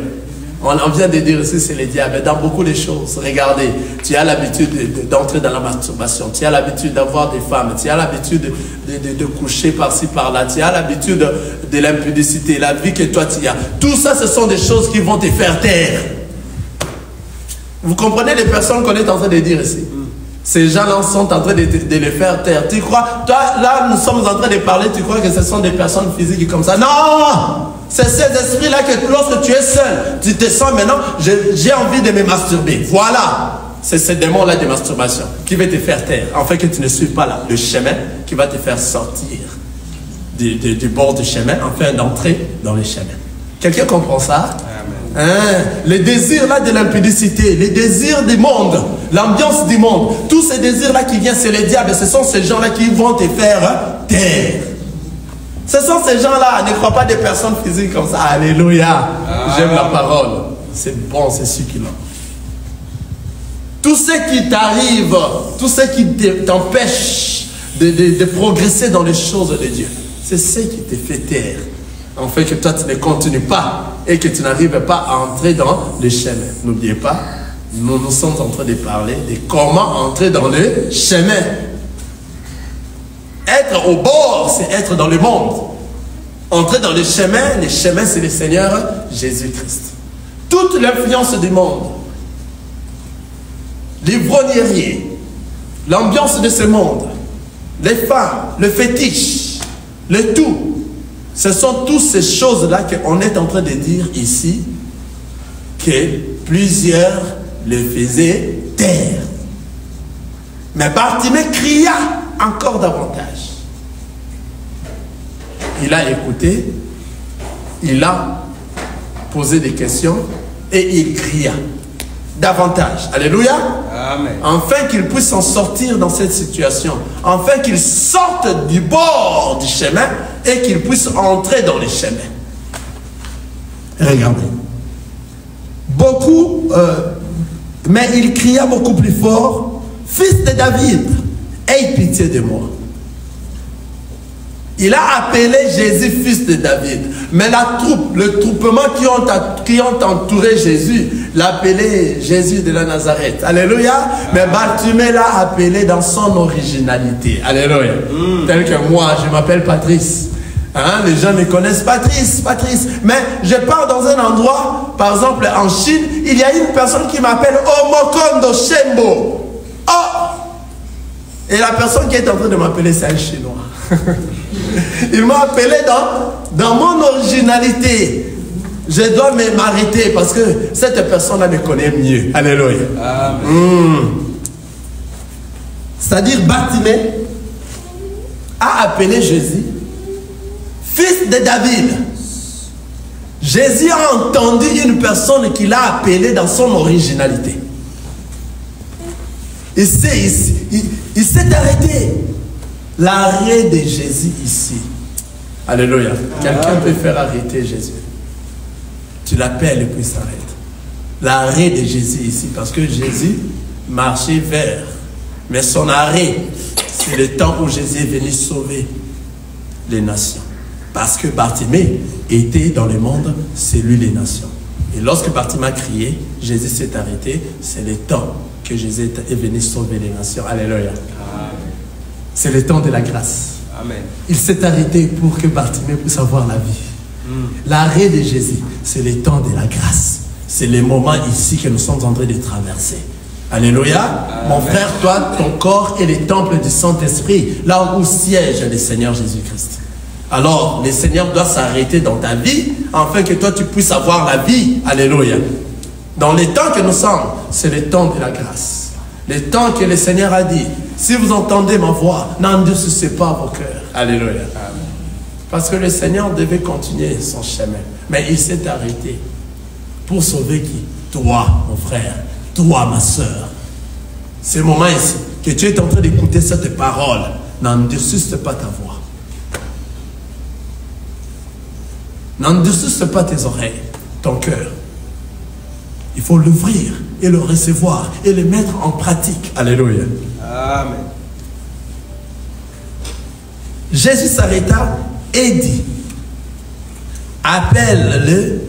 On vient de dire aussi, c'est le diable. Dans beaucoup de choses, regardez, tu as l'habitude d'entrer dans la masturbation, tu as l'habitude d'avoir des femmes, tu as l'habitude de coucher par-ci, par-là, tu as l'habitude de l'impudicité, la vie que toi tu as. Tout ça, ce sont des choses qui vont te faire taire. Vous comprenez les personnes qu'on est en train de dire ici? Ces gens-là sont en train de les faire taire. Tu crois, toi, là, nous sommes en train de parler, tu crois que ce sont des personnes physiques comme ça? Non! C'est ces esprits-là que lorsque tu es seul, tu te sens maintenant, j'ai envie de me masturber. Voilà. C'est ce démon-là de masturbation qui va te faire taire. En fait, que tu ne suives pas là, le chemin qui va te faire sortir du bord du chemin, afin d'entrer dans le chemin. Quelqu'un comprend ça? Hein? Les désirs là de l'impudicité, les désirs du monde, l'ambiance du monde, tous ces désirs-là qui viennent, c'est le diable. Ce sont ces gens-là qui vont te faire taire. Ce sont ces gens-là, ne crois pas des personnes physiques comme ça. Alléluia. J'aime la parole. C'est bon, c'est succulent. Tout ce qui t'arrive, tout ce qui t'empêche de progresser dans les choses de Dieu, c'est ce qui te fait taire. En fait que toi, tu ne continues pas et que tu n'arrives pas à entrer dans le chemin. N'oubliez pas, nous sommes en train de parler de comment entrer dans le chemin. Être au bord, c'est être dans le monde. Entrer dans le chemin, c'est le Seigneur Jésus-Christ. Toute l'influence du monde, l'ivrognerie, l'ambiance de ce monde, les femmes, le fétiche, le tout, ce sont toutes ces choses-là qu'on est en train de dire ici, que plusieurs le faisaient taire. Mais Bartimée cria encore davantage. Il a écouté, il a posé des questions et il cria davantage. Alléluia. Amen. Afin qu'il puisse s'en sortir dans cette situation, afin qu'il sorte du bord du chemin et qu'il puisse entrer dans les chemins. Regardez. Mais il cria beaucoup plus fort, Fils de David, aie pitié de moi. Il a appelé Jésus fils de David. Mais la troupe, le troupement qui ont entouré Jésus, l'appelé Jésus de la Nazareth. Alléluia. Mais Bartimée l'a appelé dans son originalité. Alléluia. Tel que moi, je m'appelle Patrice. Hein, les gens me connaissent Patrice. Mais je pars dans un endroit, par exemple en Chine, il y a une personne qui m'appelle Omokondo Shembo. Et la personne qui est en train de m'appeler, c'est un Chinois. Il m'a appelé dans mon originalité. Je dois m'arrêter parce que cette personne-là me connaît mieux. Alléluia. C'est-à-dire, Bartimée a appelé Jésus fils de David. Jésus a entendu une personne qu'il a appelée dans son originalité. Il s'est arrêté. L'arrêt de Jésus ici. Alléluia. Quelqu'un peut faire arrêter Jésus. Tu l'appelles et puis il s'arrête. L'arrêt de Jésus ici. Parce que Jésus marchait vers. Mais son arrêt, c'est le temps où Jésus est venu sauver les nations. Parce que Bartimée était dans le monde, c'est lui les nations. Et lorsque Bartimée a crié, Jésus s'est arrêté. C'est le temps que Jésus est venu sauver les nations. Alléluia. C'est le temps de la grâce. Amen. Il s'est arrêté pour que Bartimée puisse avoir la vie. L'arrêt de Jésus, c'est le temps de la grâce. C'est le moment ici que nous sommes en train de traverser. Alléluia. Amen. Mon frère, toi, ton corps est le temple du Saint-Esprit, là où siège le Seigneur Jésus-Christ. Alors, le Seigneur doit s'arrêter dans ta vie, afin que toi, tu puisses avoir la vie. Alléluia. Dans les temps que nous sommes, c'est le temps de la grâce. Le temps que le Seigneur a dit, si vous entendez ma voix, n'endurcissez pas vos cœurs. Alléluia. Amen. Parce que le Seigneur devait continuer son chemin. Mais il s'est arrêté. Pour sauver qui? Toi, mon frère. Toi, ma soeur. Ce moment ici, que tu es en train d'écouter cette parole, n'endurcisse pas ta voix. N'endurcisse pas tes oreilles, ton cœur. Il faut l'ouvrir et le recevoir et le mettre en pratique. Alléluia. Amen. Jésus s'arrêta et dit, appelle-le.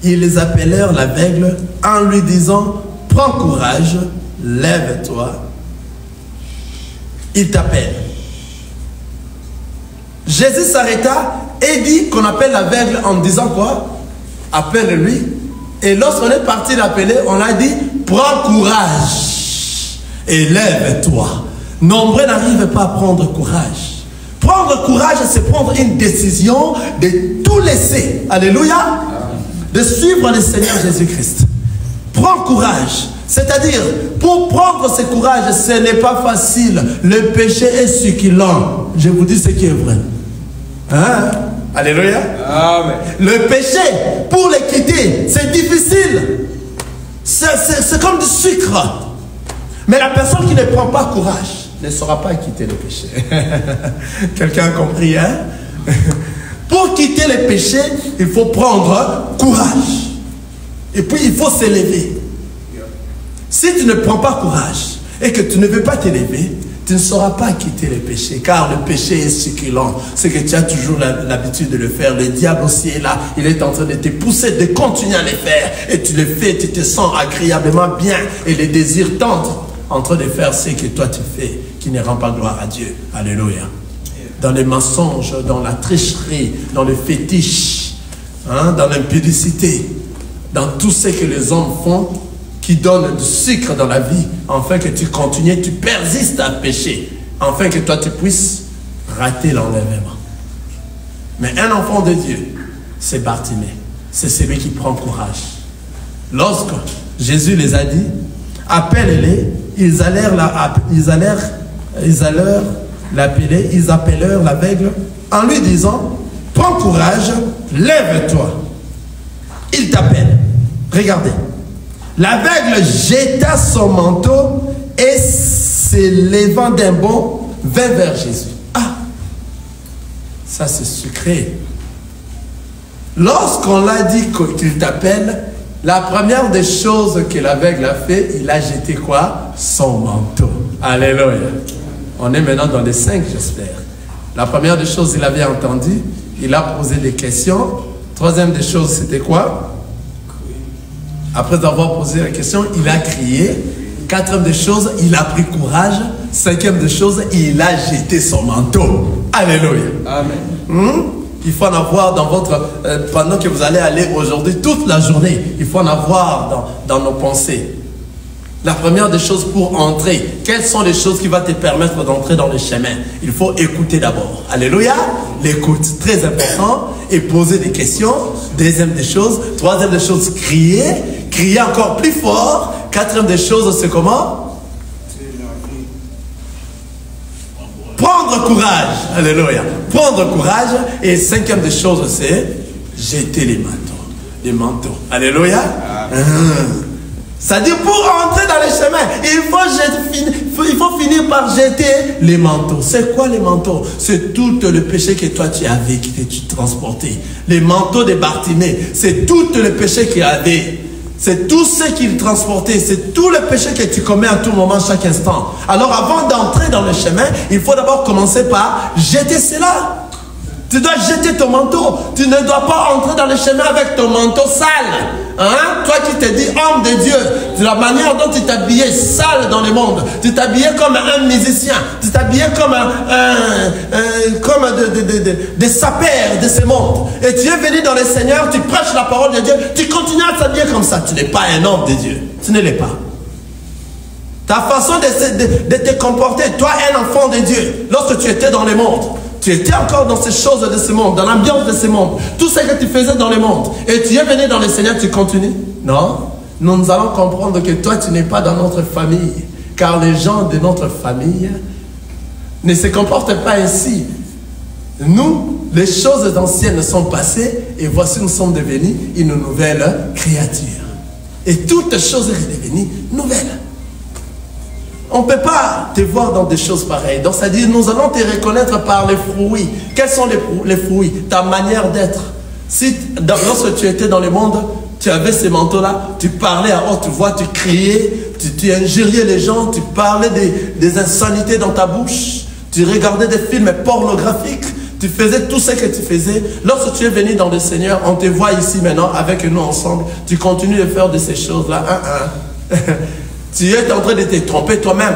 Ils les appelèrent l'aveugle en lui disant, prends courage, lève-toi. Il t'appelle. Jésus s'arrêta et dit qu'on appelle l'aveugle en disant quoi? Appelle-lui. Et lorsqu'on est parti l'appeler, on a dit, prends courage et lève-toi. Nombreux n'arrivent pas à prendre courage. Prendre courage, c'est prendre une décision de tout laisser. Alléluia. De suivre le Seigneur Jésus-Christ. Prends courage. C'est-à-dire, pour prendre ce courage, ce n'est pas facile. Le péché est succulent. Je vous dis ce qui est vrai. Hein? Alléluia. Amen. Le péché, pour le quitter, c'est difficile. C'est comme du sucre. Mais la personne qui ne prend pas courage ne saura pas quitter le péché. Quelqu'un a compris, hein? Pour quitter le péché, il faut prendre courage. Et puis, il faut s'élever. Si tu ne prends pas courage et que tu ne veux pas t'élever, tu ne sauras pas quitter le péché, car le péché est succulent. C'est que tu as toujours l'habitude de le faire. Le diable aussi est là. Il est en train de te pousser de continuer à le faire. Et tu le fais, tu te sens agréablement bien. Et les désirs tentent en train de faire ce que toi tu fais, qui ne rend pas gloire à Dieu. Alléluia. Dans les mensonges, dans la tricherie, dans le fétiche, hein, dans l'impudicité, dans tout ce que les hommes font, qui donne du sucre dans la vie, afin que tu continues, tu persistes à pécher, afin que toi tu puisses rater l'enlèvement. Mais un enfant de Dieu, c'est Bartimée, c'est celui qui prend courage. Lorsque Jésus les a dit, appelle-les, ils allèrent l'appeler, ils appelèrent l'aveugle en lui disant, prends courage, lève-toi. Il t'appelle. Regardez. L'aveugle jeta son manteau et s'élevant d'un bond, vint vers Jésus. Ah, ça c'est sucré. Lorsqu'on l'a dit qu'il t'appelle, la première des choses que l'aveugle a fait, il a jeté quoi? Son manteau. Alléluia. On est maintenant dans les 5, j'espère. La première des choses, il avait entendu, il a posé des questions. Troisième des choses, c'était quoi? Après avoir posé la question, il a crié. Quatrième des choses, il a pris courage. Cinquième des choses, il a jeté son manteau. Alléluia. Amen. Il faut en avoir dans votre... pendant que vous allez aller aujourd'hui, toute la journée, il faut en avoir dans nos pensées. La première des choses pour entrer, quelles sont les choses qui vont te permettre d'entrer dans le chemin? Il faut écouter d'abord. Alléluia. L'écoute, très important. Et poser des questions. Deuxième des choses. Troisième des choses, crier. Crier encore plus fort. Quatrième des choses, c'est comment? Prendre courage. Alléluia. Prendre courage. Et cinquième des choses, c'est jeter les manteaux. Les manteaux. Alléluia. C'est-à-dire, pour entrer dans le chemin, il faut finir par jeter les manteaux. C'est quoi les manteaux? C'est tout le péché que toi tu avais, que tu transportais. Les manteaux de Bartimée, c'est tout le péché qu'il avait. C'est tout ce qu'il transportait. C'est tout le péché que tu commets à tout moment, chaque instant. Alors, avant d'entrer dans le chemin, il faut d'abord commencer par jeter cela. Tu dois jeter ton manteau. Tu ne dois pas entrer dans le chemin avec ton manteau sale. Hein? Toi qui te dis homme de Dieu, de la manière dont tu t'habillais sale dans le monde. Tu t'habillais comme un musicien. Tu t'habillais comme des sapeurs de ce monde. Et tu es venu dans le Seigneur, tu prêches la parole de Dieu, tu continues à t'habiller comme ça. Tu n'es pas un homme de Dieu. Tu ne l'es pas. Ta façon de te comporter, toi un enfant de Dieu, lorsque tu étais dans le monde, tu étais encore dans ces choses de ce monde, dans l'ambiance de ce monde. Tout ce que tu faisais dans le monde. Et tu es venu dans le Seigneur, tu continues? Non. nous allons comprendre que toi, tu n'es pas dans notre famille. Car les gens de notre famille ne se comportent pas ainsi. Nous, les choses anciennes sont passées et voici nous sommes devenus une nouvelle créature. Et toute chose est devenue nouvelle. On ne peut pas te voir dans des choses pareilles. Donc, c'est-à-dire, nous allons te reconnaître par les fruits. Quels sont les fruits? Ta manière d'être. Si, lorsque tu étais dans le monde, tu avais ces manteaux-là, tu parlais à haute voix, tu criais, tu injuriais les gens, tu parlais des insanités dans ta bouche, tu regardais des films pornographiques, tu faisais tout ce que tu faisais. Lorsque tu es venu dans le Seigneur, on te voit ici maintenant avec nous ensemble, tu continues de faire de ces choses-là. Tu es en train de te tromper toi-même.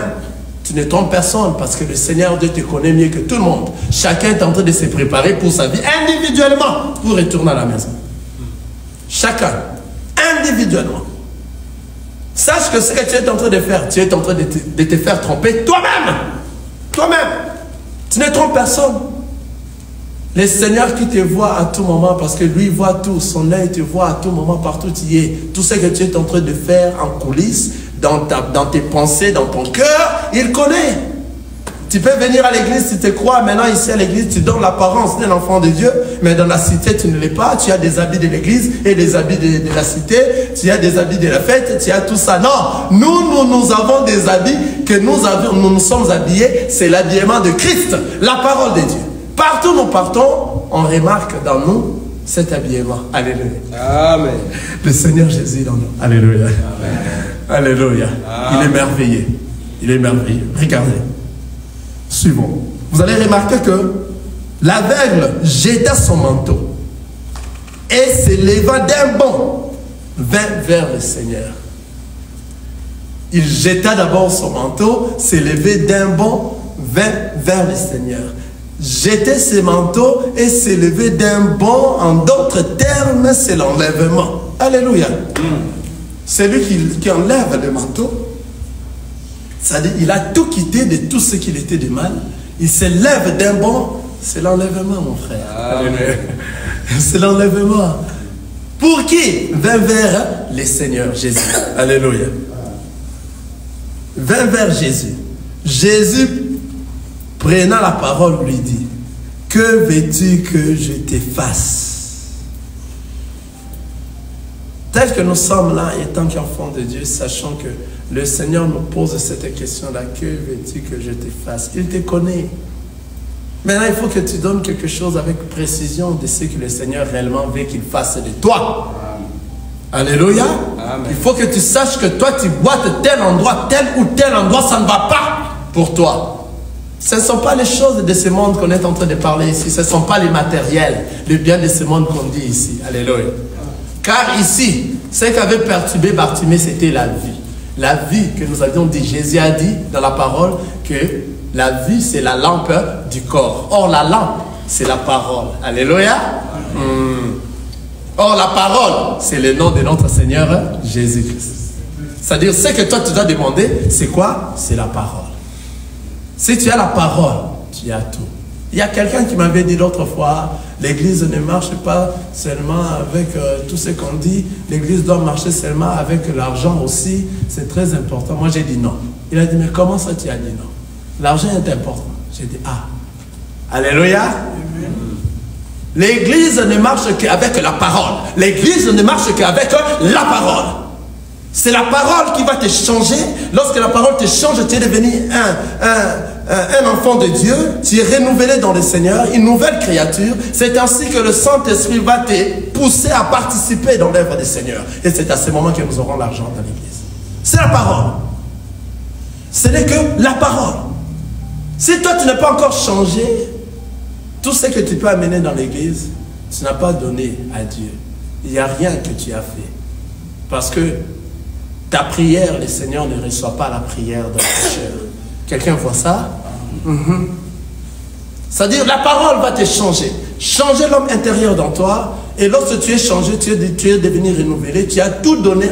Tu ne trompes personne parce que le Seigneur Dieu te connaît mieux que tout le monde. Chacun est en train de se préparer pour sa vie individuellement pour retourner à la maison. Chacun, individuellement. Sache que ce que tu es en train de faire, tu es en train de te faire tromper toi-même. Toi-même. Tu ne trompes personne. Le Seigneur qui te voit à tout moment, parce que lui voit tout, son œil te voit à tout moment, partout où tu es. Tout ce que tu es en train de faire en coulisses, dans tes pensées, dans ton cœur, il connaît. Tu peux venir à l'église, tu te crois maintenant ici à l'église, tu donnes l'apparence d'un enfant de Dieu, mais dans la cité tu ne l'es pas, tu as des habits de l'église et des habits de la cité, tu as des habits de la fête, tu as tout ça. Non, nous avons des habits que nous sommes habillés, c'est l'habillement de Christ, la parole de Dieu. Partout où nous partons, on remarque dans nous cet habillement. Alléluia. Amen. Le Seigneur Jésus dans nous. Alléluia. Amen. Alléluia. Amen. Il est merveilleux. Il est merveilleux. Regardez. Suivons. Vous allez remarquer que l'aveugle jeta son manteau et s'éleva d'un bond, vint vers le Seigneur. Il jeta d'abord son manteau, s'élevait d'un bond, vint vers le Seigneur. Jeter ses manteaux et s'élever d'un bond, en d'autres termes, c'est l'enlèvement. Alléluia. C'est lui qui enlève le manteau. C'est-à-dire, il a tout quitté de tout ce qu'il était de mal. Il s'élève d'un bond, c'est l'enlèvement, mon frère. C'est l'enlèvement. Pour qui? Vint vers le Seigneur Jésus. Alléluia. Vint vers Jésus. Jésus, prenant la parole, lui dit: que veux-tu que je te fasse? Tel que nous sommes là, étant qu'enfants de Dieu, sachant que le Seigneur nous pose cette question-là: que veux-tu que je te fasse? Il te connaît. Maintenant, il faut que tu donnes quelque chose avec précision de ce que le Seigneur réellement veut qu'il fasse de toi. Amen. Alléluia. Amen. Il faut que tu saches que toi, tu boites tel endroit, tel ou tel endroit, ça ne va pas pour toi. Ce ne sont pas les choses de ce monde qu'on est en train de parler ici. Ce ne sont pas les matériels, le bien de ce monde qu'on dit ici. Alléluia. Car ici, ce qu'avait perturbé Bartimée, c'était la vie. La vie que nous avions dit. Jésus a dit dans la parole que la vie, c'est la lampe du corps. Or, la lampe, c'est la parole. Alléluia. Or, la parole, c'est le nom de notre Seigneur Jésus-Christ. C'est-à-dire, ce que toi, tu dois demander, c'est quoi? C'est la parole. Si tu as la parole, tu as tout. Il y a quelqu'un qui m'avait dit l'autre fois, l'église ne marche pas seulement avec tout ce qu'on dit, l'église doit marcher seulement avec l'argent aussi, c'est très important. Moi j'ai dit non. Il a dit, mais comment ça tu as dit non? L'argent est important. J'ai dit, ah, alléluia. L'église ne marche qu'avec la parole. L'église ne marche qu'avec la parole. C'est la parole qui va te changer. Lorsque la parole te change, tu es devenu un enfant de Dieu. Tu es renouvelé dans le Seigneur, une nouvelle créature. C'est ainsi que le Saint-Esprit va te pousser à participer dans l'œuvre du Seigneur. Et c'est à ce moment que nous aurons l'argent dans l'église. C'est la parole. Ce n'est que la parole. Si toi, tu n'as pas encore changé, tout ce que tu peux amener dans l'église, tu n'as pas donné à Dieu. Il n'y a rien que tu as fait. Parce que ta prière, le Seigneur ne reçoit pas la prière de pécheur. Quelqu'un voit ça? C'est-à-dire, la parole va te changer. Changer l'homme intérieur dans toi. Et lorsque tu es changé, tu es devenu renouvelé. Tu as tout donné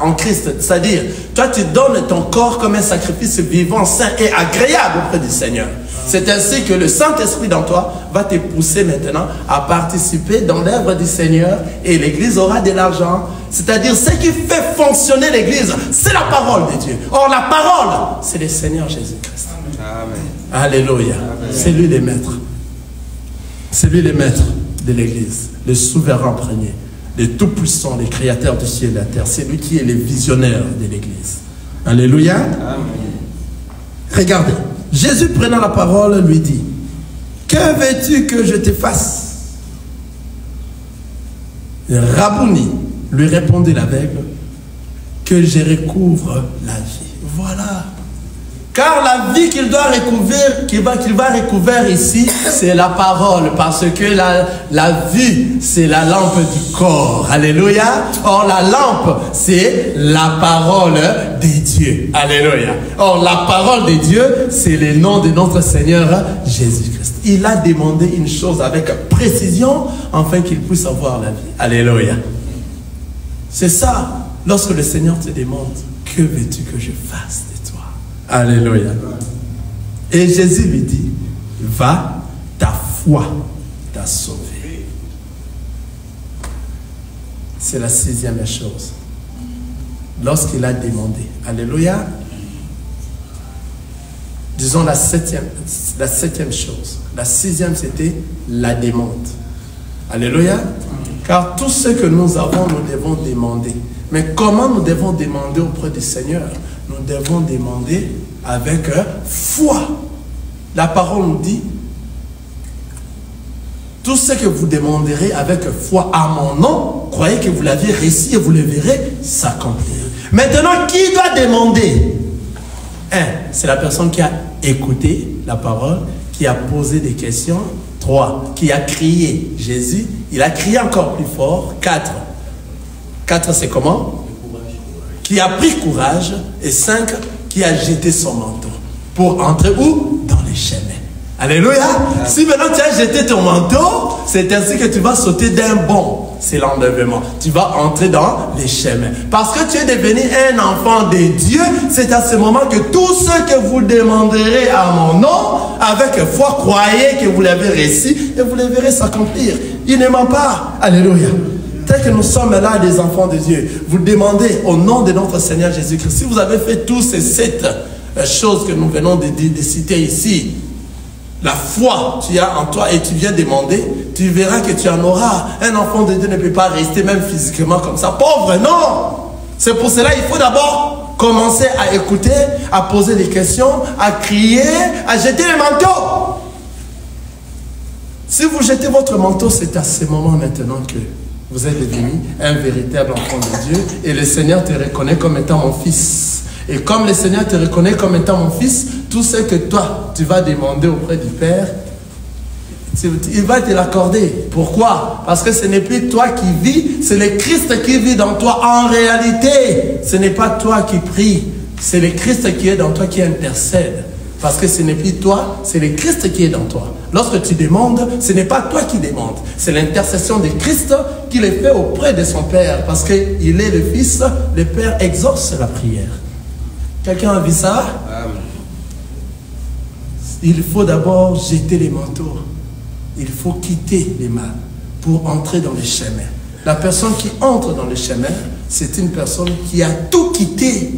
en Christ. C'est-à-dire, toi, tu donnes ton corps comme un sacrifice vivant, saint et agréable auprès du Seigneur. C'est ainsi que le Saint-Esprit dans toi va te pousser maintenant à participer dans l'œuvre du Seigneur et l'Église aura de l'argent. C'est-à-dire, ce qui fait fonctionner l'Église, c'est la parole de Dieu. Or, la parole, c'est le Seigneur Jésus-Christ. Amen. Alléluia. C'est lui le maître. C'est lui le maître de l'Église, le souverain premier, le tout-puissant, le créateur du ciel et de la terre. C'est lui qui est le visionnaire de l'Église. Alléluia. Amen. Regardez, Jésus prenant la parole lui dit, que veux-tu que je te fasse? Rabouni, lui répondit l'aveugle, que je recouvre la vie. Voilà. Car la vie qu'il doit recouvrir, qu'il va recouvrir ici, c'est la parole. Parce que la vue, c'est la lampe du corps. Alléluia. Or, la lampe, c'est la parole de Dieu. Alléluia. Or, la parole de Dieu, c'est le nom de notre Seigneur Jésus-Christ. Il a demandé une chose avec précision, afin qu'il puisse avoir la vie. Alléluia. C'est ça. Lorsque le Seigneur te demande, que veux-tu que je fasse de toi? Alléluia. Et Jésus lui dit, va, ta foi t'a sauvé. C'est la 6e chose. Lorsqu'il a demandé, alléluia, disons la 7e chose. La 6e, c'était la demande. Alléluia. Car tout ce que nous avons, nous devons demander. Mais comment nous devons demander auprès du Seigneur? Nous devons demander avec foi. La parole nous dit, tout ce que vous demanderez avec foi à mon nom, croyez que vous l'avez reçu et vous le verrez s'accomplir. Maintenant, qui doit demander? C'est la personne qui a écouté la parole, qui a posé des questions. 3, qui a crié. Jésus, il a crié encore plus fort. 4, c'est comment? Qui a pris courage. Et 5, qui a jeté son manteau. Pour entrer où? Dans les chemins. Alléluia. Si maintenant tu as jeté ton manteau, c'est ainsi que tu vas sauter d'un bond. C'est l'enlèvement. Tu vas entrer dans les chemins. Parce que tu es devenu un enfant de Dieu, c'est à ce moment que tout ce que vous demanderez à mon nom, avec foi, croyez que vous l'avez reçu et vous le verrez s'accomplir. Il ne ment pas. Alléluia. Tel que nous sommes là, des enfants de Dieu, vous demandez au nom de notre Seigneur Jésus-Christ. Si vous avez fait tous ces 7 choses que nous venons de citer ici, la foi tu as en toi et tu viens demander, tu verras que tu en auras. Un enfant de Dieu ne peut pas rester même physiquement comme ça. Pauvre, non. C'est pour cela qu'il faut d'abord commencer à écouter, à poser des questions, à crier, à jeter le manteau. Si vous jetez votre manteau, c'est à ce moment maintenant que vous êtes devenu un véritable enfant de Dieu et le Seigneur te reconnaît comme étant mon fils. Et comme le Seigneur te reconnaît comme étant mon fils, tout ce que toi, tu vas demander auprès du Père, il va te l'accorder. Pourquoi? Parce que ce n'est plus toi qui vis, c'est le Christ qui vit dans toi. En réalité, ce n'est pas toi qui prie, c'est le Christ qui est dans toi qui intercède. Parce que ce n'est plus toi, c'est le Christ qui est dans toi. Lorsque tu demandes, ce n'est pas toi qui demandes. C'est l'intercession de Christ qui le fait auprès de son Père. Parce qu'il est le Fils, le Père exauce la prière. Quelqu'un a vu ça? Il faut d'abord jeter les manteaux. Il faut quitter les mains pour entrer dans les chemins. La personne qui entre dans les chemins, c'est une personne qui a tout quitté.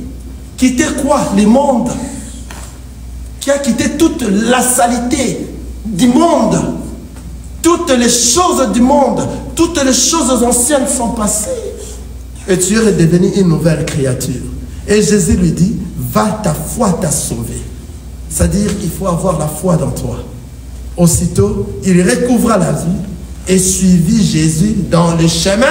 Quitter quoi? Le monde. Qui a quitté toute la saleté du monde. Toutes les choses du monde. Toutes les choses anciennes sont passées. Et tu es devenu une nouvelle créature. Et Jésus lui dit, va, ta foi t'a sauvé. C'est-à-dire, il faut avoir la foi dans toi. Aussitôt, il recouvra la vie et suivit Jésus dans les chemins.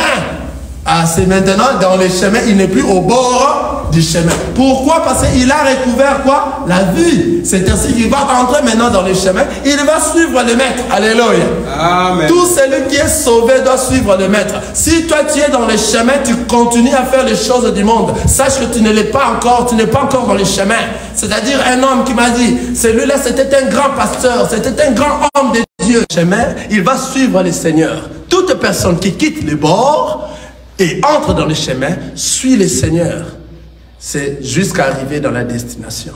Ah, c'est maintenant dans les chemins, il n'est plus au bord du chemin. Pourquoi? Parce qu'il a recouvert quoi? La vue. C'est ainsi qu'il va entrer maintenant dans les chemins. Il va suivre le maître. Alléluia. Amen. Tout celui qui est sauvé doit suivre le maître. Si toi tu es dans les chemins, tu continues à faire les choses du monde. Sache que tu ne l'es pas encore, tu n'es pas encore dans les chemins. C'est-à-dire un homme qui m'a dit, celui-là c'était un grand pasteur, c'était un grand homme de Dieu. Chemin, il va suivre le Seigneur. Toute personne qui quitte les bords et entre dans les chemins, suit le Seigneur. C'est jusqu'à arriver dans la destination.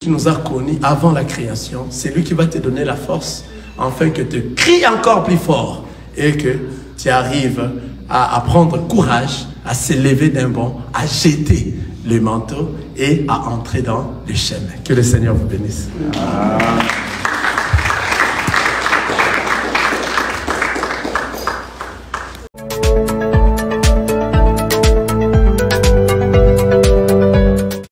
qui nous a connus avant la création, c'est lui qui va te donner la force afin que tu cries encore plus fort et que tu arrives à prendre courage, à s'élever d'un bond, à jeter le manteau et à entrer dans le chemin. Que le Seigneur vous bénisse. Amen.